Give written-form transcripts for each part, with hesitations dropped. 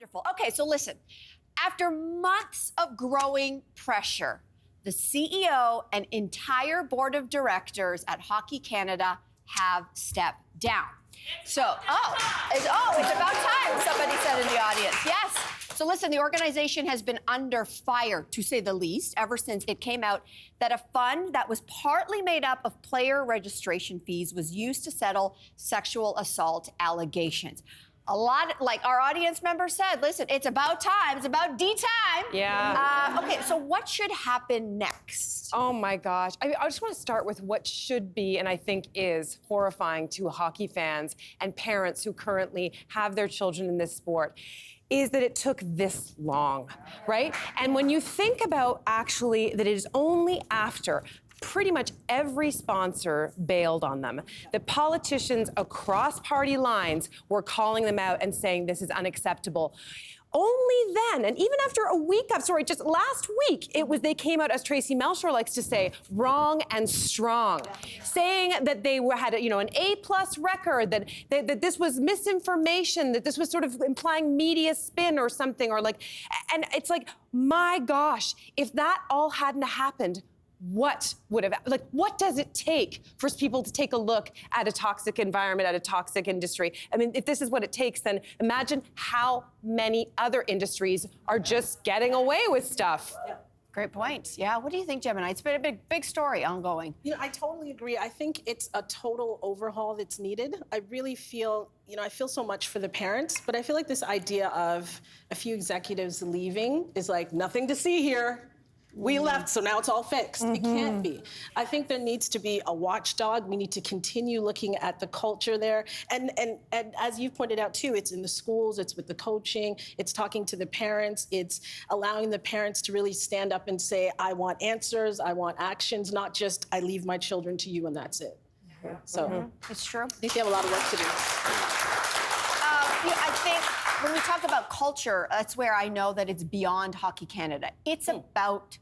Wonderful. Okay, so listen, after months of growing pressure, the CEO and entire board of directors at Hockey Canada have stepped down. It's about time, somebody said in the audience. Yes. So listen, the organization has been under fire, to say the least, ever since it came out that a fund that was partly made up of player registration fees was used to settle sexual assault allegations. A lot, like our audience member said, listen, it's about time. It's about D-time. Yeah. Okay, so what should happen next? Oh my gosh. I just want to start with what should be, and I think is, horrifying to hockey fans and parents who currently have their children in this sport, is that it took this long, right? And when you think about actually that it is only after pretty much every sponsor bailed on them, the politicians across party lines were calling them out and saying this is unacceptable. Only then, and even after a week of, just last week, they came out, as Tracy Melchor likes to say, wrong and strong, saying that they had an A+ record, that this was misinformation, that this was sort of implying media spin or something, and it's like, my gosh, if that all hadn't happened, what does it take for people to take a look at a toxic environment, at a toxic industry? I mean, if this is what it takes, then imagine how many other industries are just getting away with stuff. Yeah. Great point. Yeah, what do you think, Gemini? It's been a big story ongoing. I totally agree. I think it's a total overhaul that's needed. I really feel, I feel so much for the parents, but I feel like this idea of a few executives leaving is like, nothing to see here. We left, so now it's all fixed. It can't be. I think there needs to be a watchdog. We need to continue looking at the culture there. And as you've pointed out too, it's in the schools, it's with the coaching, it's talking to the parents, it's allowing the parents to really stand up and say, I want answers, I want actions, not just I leave my children to you and that's it. So It's true. I think they have a lot of work to do. I think when we talk about culture, that's where I know that it's beyond Hockey Canada. It's about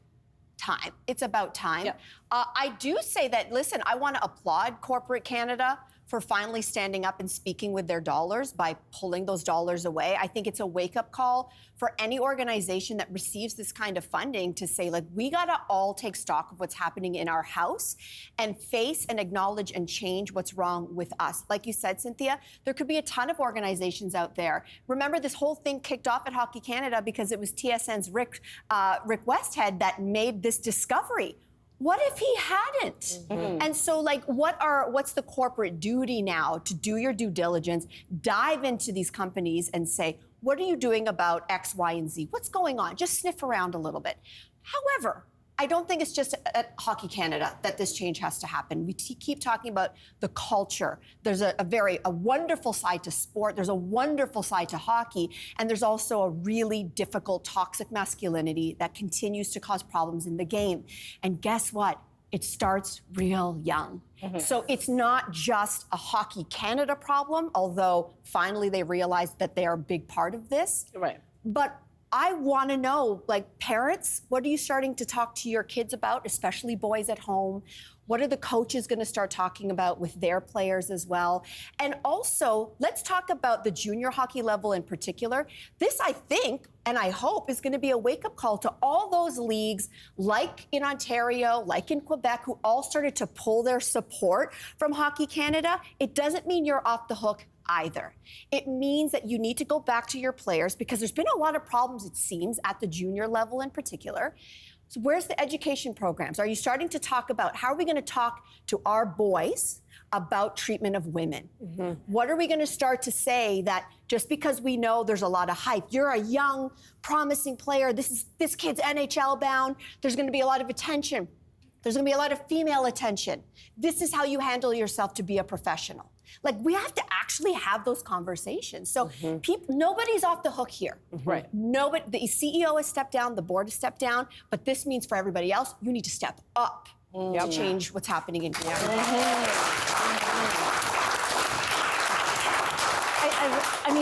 time. It's about time. Yep. I do say that, listen, I want to applaud corporate Canada for finally standing up and speaking with their dollars by pulling those dollars away. I think it's a wake-up call for any organization that receives this kind of funding to say, we got to all take stock of what's happening in our house and face and acknowledge and change what's wrong with us. Like you said, Cynthia, there could be a ton of organizations out there. Remember, this whole thing kicked off at Hockey Canada because it was TSN's Rick Westhead that made this discovery. What if he hadn't? And so, what's the corporate duty now to do your due diligence, dive into these companies and say, what are you doing about X, Y, and Z? What's going on? Just sniff around a little bit. However, I don't think it's just at Hockey Canada that this change has to happen. We keep talking about the culture. There's a wonderful side to sport. There's a wonderful side to hockey. And there's also a really difficult, toxic masculinity that continues to cause problems in the game. And guess what? It starts real young. So it's not just a Hockey Canada problem, although finally they realized that they are a big part of this. Right. But I want to know, parents, what are you starting to talk to your kids about, especially boys at home? What are the coaches going to start talking about with their players as well? And also, let's talk about the junior hockey level in particular. This, I think, and I hope, is going to be a wake-up call to all those leagues, like in Ontario, like in Quebec, who all started to pull their support from Hockey Canada. It doesn't mean you're off the hook either. It means that you need to go back to your players because there's been a lot of problems, it seems, at the junior level in particular. So where's the education programs? Are you starting to talk about how are we going to talk to our boys about treatment of women? What are we going to start to say that just because we know there's a lot of hype, you're a young, promising player, this kid's NHL bound, there's going to be a lot of attention. There's going to be a lot of female attention. This is how you handle yourself to be a professional. We have to actually have those conversations. So nobody's off the hook here. Right. Nobody. The CEO has stepped down, the board has stepped down, but this means for everybody else, you need to step up to change what's happening in here.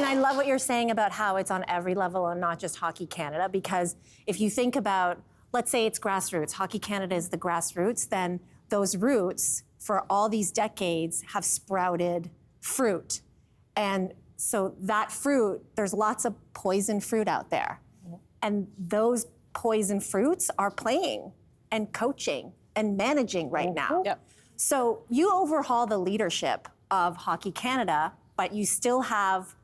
I love what you're saying about how it's on every level and not just Hockey Canada, because if you think about, let's say it's grassroots, Hockey Canada is the grassroots, then those roots for all these decades have sprouted fruit. And So that fruit, there's lots of poison fruit out there. And those poison fruits are playing and coaching and managing right now. Yep. So you overhaul the leadership of Hockey Canada, but you still have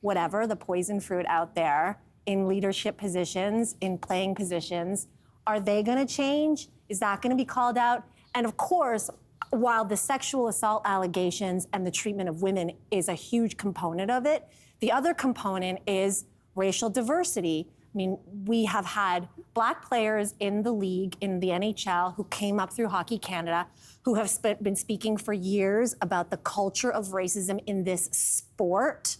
whatever, the poison fruit out there in leadership positions, in playing positions. Are they gonna change? Is that gonna be called out? And of course, while the sexual assault allegations and the treatment of women is a huge component of it, the other component is racial diversity. I mean, we have had Black players in the league, in the NHL, who came up through Hockey Canada, who have been speaking for years about the culture of racism in this sport.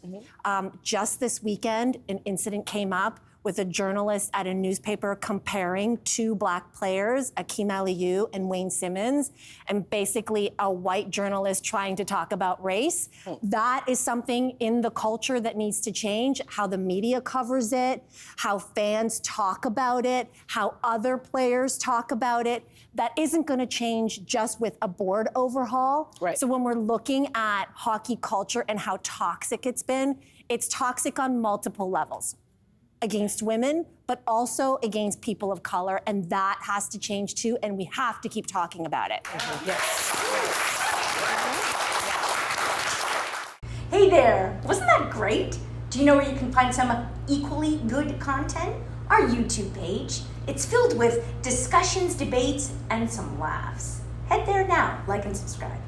Just this weekend, an incident came up with a journalist at a newspaper comparing two Black players, Akeem Aliyu and Wayne Simmons, and basically a white journalist trying to talk about race. That is something in the culture that needs to change, how the media covers it, how fans talk about it, how other players talk about it. That isn't gonna change just with a board overhaul. Right. So when we're looking at hockey culture and how toxic it's toxic on multiple levels. Against women, but also against people of color, and that has to change too, and we have to keep talking about it. Hey there, wasn't that great? Do you know where you can find some equally good content? Our YouTube page. It's filled with discussions, debates, and some laughs. Head there now, like and subscribe.